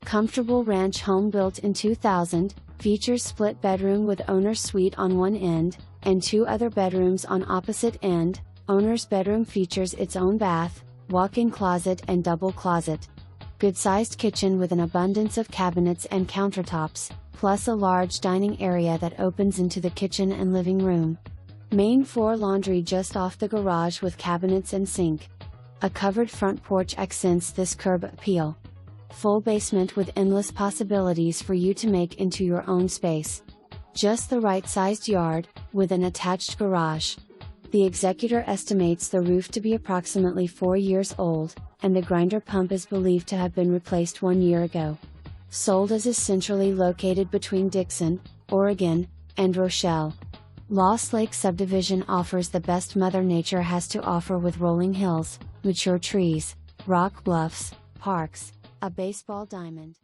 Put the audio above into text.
comfortable ranch home built in 2000, features split bedroom with owner's suite on one end, and 2 other bedrooms on opposite end. Owner's bedroom features its own bath, walk-in closet and double closet. Good-sized kitchen with an abundance of cabinets and countertops, plus a large dining area that opens into the kitchen and living room. Main floor laundry just off the garage with cabinets and sink. A covered front porch accents this curb appeal. Full basement with endless possibilities for you to make into your own space. Just the right sized yard, with an attached garage. The executor estimates the roof to be approximately 4 years old, and the grinder pump is believed to have been replaced 1 year ago. Sold as is centrally located between Dixon, Oregon, and Rochelle. Lost Lake Subdivision offers the best Mother Nature has to offer with rolling hills, mature trees, rock bluffs, parks, a baseball diamond.